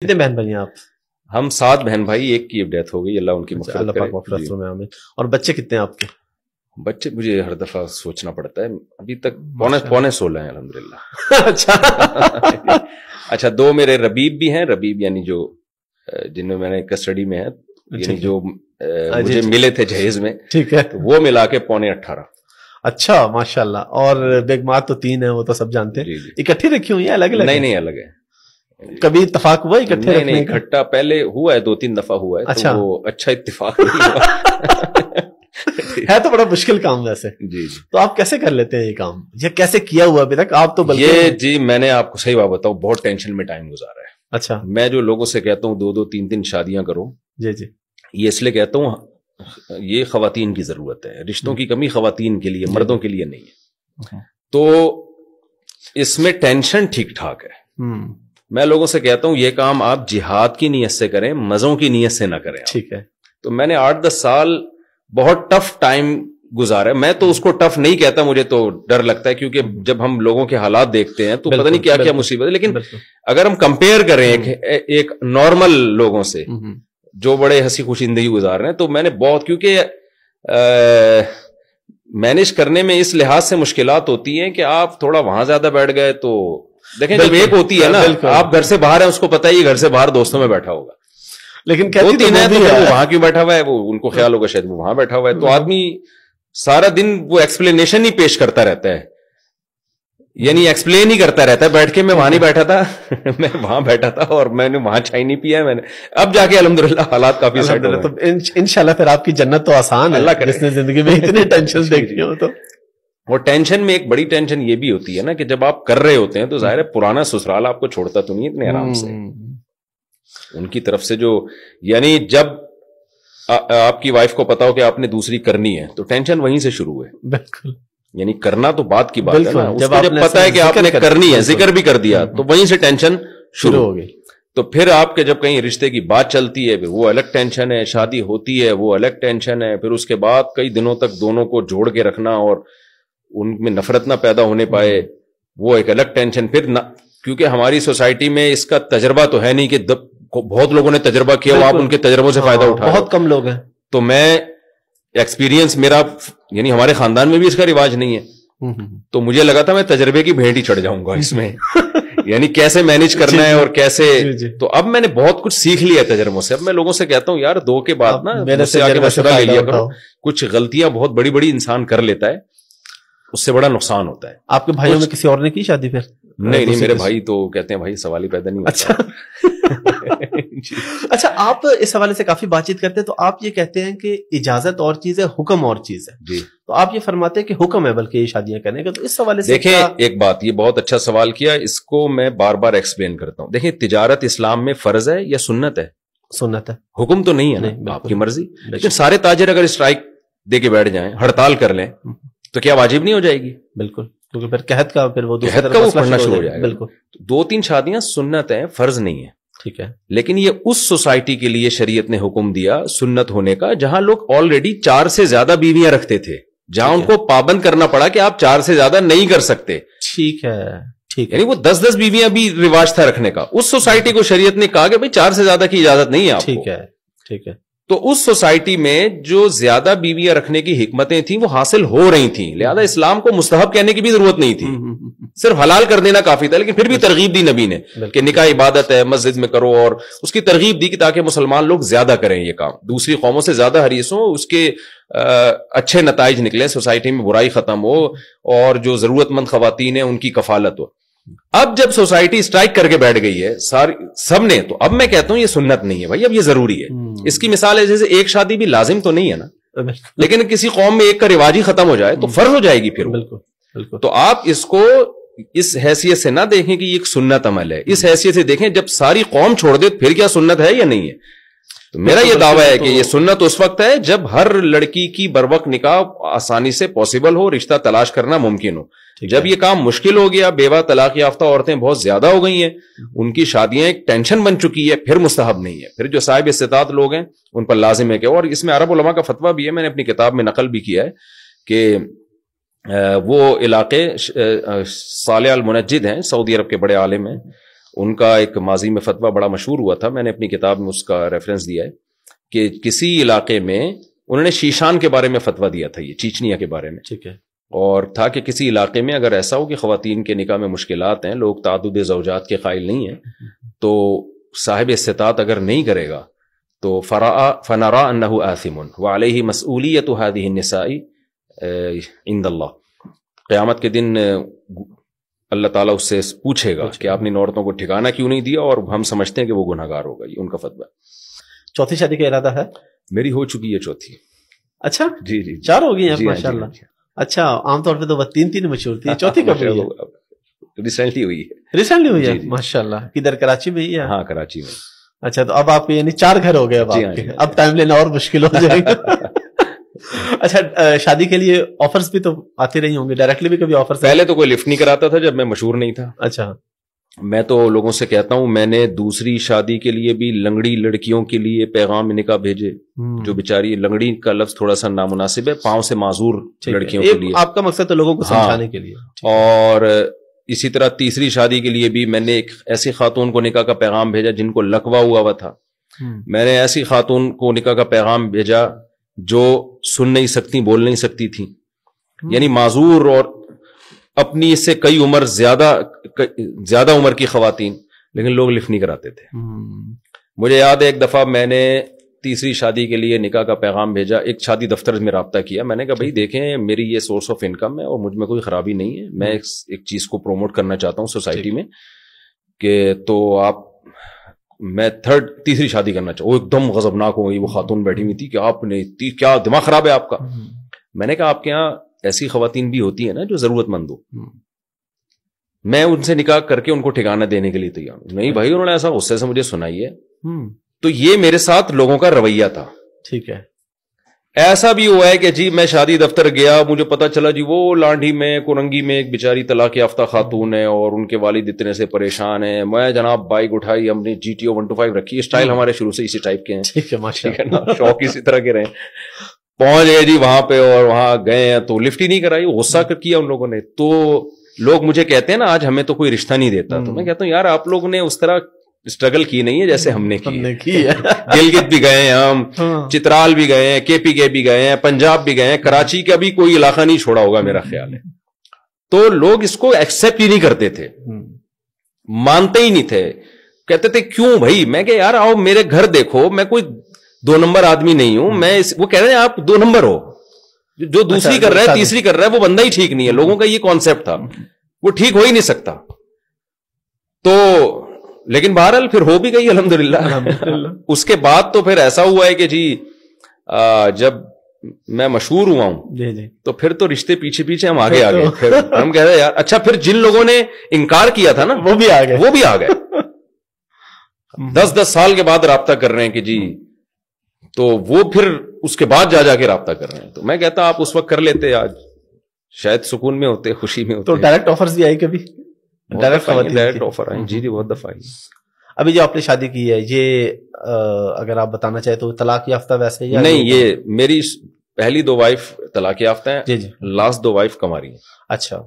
کتنے بہن بھائی ہیں آپ؟ ہم 7 بہن بھائی، ایک کی ڈیتھ ہو گئی، اللہ ان کی مغفرت اللہ کرے. پاک مغفرت فرمائے، آمین. اور بچے کتنے ہیں آپ کے؟ بچے مجھے ہر دفعہ سوچنا پڑتا ہے، ابھی تک پونے 16 ہیں الحمدللہ. اچھا اچھا 2 میرے ربیب بھی ہیں، ربیب یعنی جو جن میں نے کسٹڈی میں ہے، یعنی جو مجھے ملے تھے جہیز میں، ٹھیک ہے، وہ ملا کے پونے 18. اچھا ماشاءاللہ. اور بیگمات تو 3 ہیں، وہ تو سب جانتے ہیں. جی. اکٹھی رکھی ہوئی ہیں الگ الگ؟ نہیں الگ ہے. کبھی اتفاق ہوا اکٹھے رکھنے کا؟ اکٹھا پہلے ہوا ہے، 2-3 دفعہ ہوا ہے. اچھا، وہ اچھا اتفاق نہیں ہوا. ہے تو بڑا مشکل کام ویسے. جی. تو آپ کیسے کر لیتے ہیں یہ کام؟ یہ کیسے کیا ہوا ابھی تک آپ تو؟ یہ جی میں نے آپ کو صحیح بات بتاؤں، بہت ٹینشن میں ٹائم گزارا ہے. اچھا. میں جو لوگوں سے کہتا ہوں 2-2 3-3 شادیاں کرو، جی، یہ اس لیے کہتا ہوں یہ خواتین کی ضرورت ہے. رشتوں کی کمی خواتین کے لیے، مردوں کے لیے نہیں ہے. تو اس میں ٹینشن ٹھیک ٹھاک ہے. میں لوگوں سے کہتا ہوں یہ کام آپ جہاد کی نیت سے کریں، مزوں کی نیت سے نہ کریں. ٹھیک ہے. تو میں نے 8-10 سال بہت ٹف ٹائم گزارا. میں تو اس کو ٹف نہیں کہتا، مجھے تو ڈر لگتا ہے، کیونکہ جب ہم لوگوں کے حالات دیکھتے ہیں تو پتہ نہیں کیا کیا مصیبت ہے. لیکن اگر ہم کمپیئر کریں ایک نارمل لوگوں سے جو بڑے ہنسی خوشی زندگی گزار رہے ہیں، تو میں نے بہت، کیونکہ مینج کرنے میں اس لحاظ سے مشکلات ہوتی ہیں کہ آپ تھوڑا وہاں زیادہ بیٹھ گئے تو دیکھیں جب ایک ہوتی ہے نا، آپ گھر سے باہر ہیں، اس کو پتہ ہے یہ گھر سے باہر دوستوں میں بیٹھا ہوگا، لیکن 2-3 ہے تو وہ وہاں کیوں بیٹھا ہوا ہے، وہ ان کو خیال ہوگا شاید وہ وہاں بیٹھا ہوا ہے. تو آدمی سارا دن وہ ایکسپلینیشن ہی پیش کرتا رہتا ہے، یعنی ایکسپلین ہی کرتا رہتا ہے بیٹھ کے. میں وہاں نہیں بیٹھا تھا، میں وہاں بیٹھا تھا اور میں نے وہاں چائے نہیں پیا. میں نے اب جا کے الحمدللہ حالات کافی سیٹ ہوئے. تو انشاءاللہ پھر آپ کی جنت تو آسان ہے، اللہ کرے. جس نے زندگی میں اتنے ٹینشن دیکھی ہو. تو اور ٹینشن میں ایک بڑی ٹینشن یہ بھی ہوتی ہے نا کہ جب آپ کر رہے ہوتے ہیں تو ظاہر ہے پرانا سسرال آپ کو چھوڑتا تو نہیں اتنے آرام سے. ان کی طرف سے جو، یعنی جب آپ کی وائف کو پتا ہو کہ آپ نے دوسری کرنی ہے تو ٹینشن وہیں سے شروع ہے. بالکل، یعنی کرنا تو بات کی بات ہے نا، جب پتا ہے کہ آپ نے کرنی ہے، ذکر بھی کر دیا تو وہیں سے ٹینشن شروع ہو گئی. تو پھر آپ کے جب کہیں رشتے کی بات چلتی ہے پھر وہ الگ ٹینشن ہے، شادی ہوتی ہے وہ الگ ٹینشن ہے، پھر اس کے بعد کئی دنوں تک دونوں کو جوڑ کے رکھنا اور ان میں نفرت نہ پیدا ہونے پائے وہ ایک الگ ٹینشن. پھر کیونکہ ہماری سوسائٹی میں اس کا تجربہ تو ہے نہیں کہ بہت لوگوں نے تجربہ کیا ہو، آپ ان کے تجربوں سے فائدہ اٹھا، بہت کم لوگ ہیں. تو میں ایکسپیرینس میرا، یعنی ہمارے خاندان میں بھی اس کا رواج نہیں ہے، تو مجھے لگا تھا میں تجربے کی بھیٹ ہی چڑھ جاؤں گا اس میں، یعنی کیسے مینج کرنا ہے اور کیسے. تو اب میں نے بہت کچھ سیکھ لیا تجربوں سے. اب میں لوگوں سے کہتا ہوں یار 2 کے بعد نا میرے سے آگے مشورہ لے لیا کرو. کچھ غلطیاں بہت بڑی بڑی انسان کر لیتا ہے، اس سے بڑا نقصان ہوتا ہے. آپ کے بھائیوں میں کسی اور نے کی شادی؟ پھر نہیں میرے بھائی تو کہتے ہیں بھائی سوال ہی پیدا نہیں ہوتا. اچھا آپ اس حوالے سے کافی بات چیت کرتے ہیں، تو آپ یہ کہتے ہیں کہ اجازت اور چیز ہے، حکم اور چیز ہے. جی. تو آپ یہ فرماتے ہیں کہ حکم ہے بلکہ یہ شادیاں کرنے کا. تو اس حوالے سے دیکھیں ایک بات، یہ بہت اچھا سوال کیا، اس کو میں بار بار ایکسپلین کرتا ہوں. دیکھیں تجارت اسلام میں فرض ہے یا سنت ہے؟ سنت ہے. حکم تو نہیں ہے نا، آپ کی مرضی. لیکن سارے تاجر اگر اسٹرائک دے کے بیٹھ جائیں، ہڑتال کر لیں، تو کیا واجب نہیں ہو جائے گی؟ بالکل، کیونکہ پھر قحط کا پھر وہ پڑھنا شروع ہو جائے گا. بالکل. 2-3 شادیاں سنت ہیں، فرض نہیں ہے. ٹھیک ہے. لیکن یہ اس سوسائٹی کے لیے شریعت نے حکم دیا سنت ہونے کا جہاں لوگ آلریڈی 4 سے زیادہ بیویاں رکھتے تھے، جہاں ان کو پابند کرنا پڑا کہ آپ 4 سے زیادہ نہیں کر سکتے. ٹھیک ہے. یعنی وہ 10-10 بیویاں بھی رواج تھا رکھنے کا. اس سوسائٹی کو شریعت نے کہا کہ بھائی 4 سے زیادہ کی اجازت نہیں ہے آپ کو. ٹھیک ہے. ٹھیک ہے. تو اس سوسائٹی میں جو زیادہ بیویاں رکھنے کی حکمتیں تھیں وہ حاصل ہو رہی تھیں، لہذا اسلام کو مستحب کہنے کی بھی ضرورت نہیں تھی، صرف حلال کر دینا کافی تھا. لیکن پھر بھی ترغیب دی نبی نے کہ نکاح عبادت ہے، مسجد میں کرو، اور اس کی ترغیب دی کہ تاکہ مسلمان لوگ زیادہ کریں یہ کام، دوسری قوموں سے زیادہ حریص ہوں، اس کے اچھے نتائج نکلیں، سوسائٹی میں برائی ختم ہو اور جو ضرورت مند خواتین ہیں ان کی کفالت ہو. اب جب سوسائٹی اسٹرائک کر کے بیٹھ گئی ہے سب نے، تو اب میں کہتا ہوں یہ سنت نہیں ہے بھائی، اب یہ ضروری ہے. اس کی مثال ہے جیسے ایک شادی بھی لازم تو نہیں ہے نا، لیکن کسی قوم میں ایک کا رواج ہی ختم ہو جائے تو فرض ہو جائے گی پھر. بالکل. تو آپ اس کو اس حیثیت سے نہ دیکھیں کہ یہ ایک سنت عمل ہے، اس حیثیت سے دیکھیں جب ساری قوم چھوڑ دے پھر کیا سنت ہے یا نہیں ہے. تو میرا یہ دعویٰ ہے کہ یہ سنت اس وقت ہے جب ہر لڑکی کی بروقت نکاح آسانی سے پاسبل ہو، رشتہ تلاش کرنا ممکن ہو. جب یہ کام مشکل ہو گیا، بیوہ طلاق یافتہ عورتیں بہت زیادہ ہو گئی ہیں، ان کی شادیاں ایک ٹینشن بن چکی ہے، پھر مستحب نہیں ہے. پھر جو صاحب استطاعت لوگ ہیں ان پر لازم ہے کہ، اور اس میں عرب علماء کا فتویٰ بھی ہے، میں نے اپنی کتاب میں نقل بھی کیا ہے کہ وہ علاقے صالح المنجد ہیں، سعودی عرب کے بڑے عالم ہیں، ان کا ایک ماضی میں فتویٰ بڑا مشہور ہوا تھا, میں نے اپنی کتاب میں اس کا ریفرنس دیا ہے کہ کسی علاقے میں انہوں نے شیشان کے بارے میں فتویٰ دیا تھا, یہ چیچنیا کے بارے میں, ٹھیک ہے, اور تھا کہ کسی علاقے میں اگر ایسا ہو کہ خواتین کے نکاح میں مشکلات ہیں, لوگ تعدد زوجات کے قائل نہیں ہیں, تو صاحب استطاعت اگر نہیں کرے گا تو فنرا انہ آثم وعلیہ مسئولیت هذه النساء عند اللہ, قیامت کے دن اللہ تعالیٰ اس سے پوچھے گا کہ آپ نے عورتوں کو ٹھکانہ کیوں نہیں دیا, اور ہم سمجھتے ہیں کہ وہ گناہ گار ہوگا. یہ ان کا فتویٰ. چوتھی شادی کا ارادہ ہے؟ میری ہو چکی ہے چوتھی. اچھا, جی جی, 4 ہو گئی ہیں ماشاء اللہ. اچھا, عام طور پہ تو 3 مشہور تھی, چوتھی کب ہوئی ہے؟ ریسنٹلی ہوئی ہے. ریسنٹلی ہوئی ہے, ماشاء اللہ. کدھر, کراچی میں ہی ہے؟ ہاں, کراچی میں. اچھا, تو اب آپ یعنی 4 گھر ہو گئے اب آپ کے, اب ٹائم لینا اور مشکل ہو جائے گا. اچھا, شادی کے لیے آفرز بھی تو آتے رہی ہوں گے, ڈائریکٹلی بھی کبھی آفرز؟ پہلے تو کوئی لفٹ نہیں کراتا تھا جب میں مشہور نہیں تھا. اچھا, میں تو لوگوں سے کہتا ہوں, میں نے دوسری شادی کے لیے بھی لنگڑی لڑکیوں کے لیے پیغام نکاح بھیجے, جو بیچاری, لنگڑی کا لفظ تھوڑا سا نامناسب ہے, پاؤں سے معذور لڑکیوں کے لیے. آپ کا مقصد تو لوگوں کو سمجھانے کے لیے. اور اسی طرح تیسری شادی کے لیے بھی میں نے ایک ایسی خاتون کو نکاح کا پیغام بھیجا جن کو لقوہ ہوا تھا. میں نے ایسی خاتون کو نکاح کا پیغام بھیجا جو سن نہیں سکتی, بول نہیں سکتی تھی, یعنی معذور اور اپنی سے کئی عمر زیادہ عمر کی خواتین, لیکن لوگ لفٹ نہیں کراتے تھے. مجھے یاد ہے ایک دفعہ میں نے تیسری شادی کے لیے نکاح کا پیغام بھیجا, ایک شادی دفتر میں رابطہ کیا, میں نے کہا بھائی دیکھیں میری یہ سورس آف انکم ہے اور مجھ میں کوئی خرابی نہیں ہے, میں ایک چیز کو پروموٹ کرنا چاہتا ہوں سوسائٹی میں, کہ تو آپ, میں تیسری شادی کرنا چاہوں. وہ ایک دم غضبناک ہو گئی, وہ خاتون بیٹھی ہوئی تھی کہ آپ نے کیا دماغ خراب ہے آپ کا. میں نے کہا آپ کے یہاں ایسی خواتین بھی ہوتی ہیں نا جو ضرورت مند ہو, میں ان سے نکاح کر کے ان کو ٹھکانہ دینے کے لیے تیار ہوں. نہیں بھائی, انہوں نے ایسا غصے سے مجھے سنائی ہے. تو یہ میرے ساتھ لوگوں کا رویہ تھا. ٹھیک ہے. ایسا بھی ہوا ہے کہ جی میں شادی دفتر گیا, مجھے پتا چلا جی وہ لانڈھی میں کورنگی میں ایک بیچاری طلاق یافتہ خاتون ہے اور ان کے والد اتنے سے پریشان ہیں. میں جناب بائک اٹھائی, ہم نے GTO 125 رکھی, اسٹائل ہمارے شروع سے اسی ٹائپ کے ہیں. ٹھیک ہے, ماشاءاللہ, شوق اسی طرح کے رہے. پہنچ گئے جی وہاں پہ, اور وہاں گئے ہیں تو لفٹ ہی نہیں کرائی, غصہ کیا ان لوگوں نے. تو لوگ مجھے کہتے ہیں نا آج ہمیں تو کوئی رشتہ نہیں دیتا, تو میں کہتا ہوں یار آپ لوگوں نے اس طرح اسٹرگل کی نہیں ہے جیسے ہم نے کی ہے. گلگت بھی گئے ہیں ہم, چترال بھی گئے ہیں, KPK بھی گئے ہیں, پنجاب بھی گئے ہیں, کراچی کا بھی کوئی علاقہ نہیں چھوڑا ہوگا میرا خیال ہے. تو لوگ اس کو ایکسپٹ ہی نہیں کرتے تھے, مانتے ہی نہیں تھے, کہتے تھے کیوں بھائی. میں کہ یار آؤ میرے گھر دیکھو, میں کوئی 2 نمبر آدمی نہیں ہوں. میں وہ کہہ رہے ہیں آپ 2 نمبر ہو, جو دوسری کر رہا ہے تیسری کر رہا ہے وہ بندہ ہی ٹھیک نہیں ہے. لوگوں کا یہ کانسیپٹ تھا, وہ ٹھیک ہو ہی نہیں سکتا. تو لیکن بہرحال پھر ہو بھی گئی الحمدللہ. اس کے بعد تو پھر ایسا ہوا ہے کہ جی جب میں مشہور ہوا ہوں تو پھر تو رشتے پیچھے پیچھے ہم آگے آگے. پھر ہم کہہ رہے یار اچھا, پھر جن لوگوں نے انکار کیا تھا نا وہ بھی آ گئے. 10 سال کے بعد رابطہ کر رہے ہیں کہ جی, تو وہ پھر اس کے بعد جا کے رابطہ کر رہے ہیں. تو میں کہتا آپ اس وقت کر لیتے, آج شاید سکون میں ہوتے, خوشی میں ہوتے. تو ڈائریکٹ آفرز بھی آئی کبھی؟ ڈائریکٹ آفر آئی جی, بہت دفعہ آئی. ابھی جو آپ نے شادی کی ہے یہ اگر آپ بتانا چاہے تو طلاق یافتہ ویسے یا نہیں؟ یہ میری پہلی 2 وائف طلاق یافتہ ہیں, جی جی, لاسٹ 2 وائف کماری ہیں. اچھا,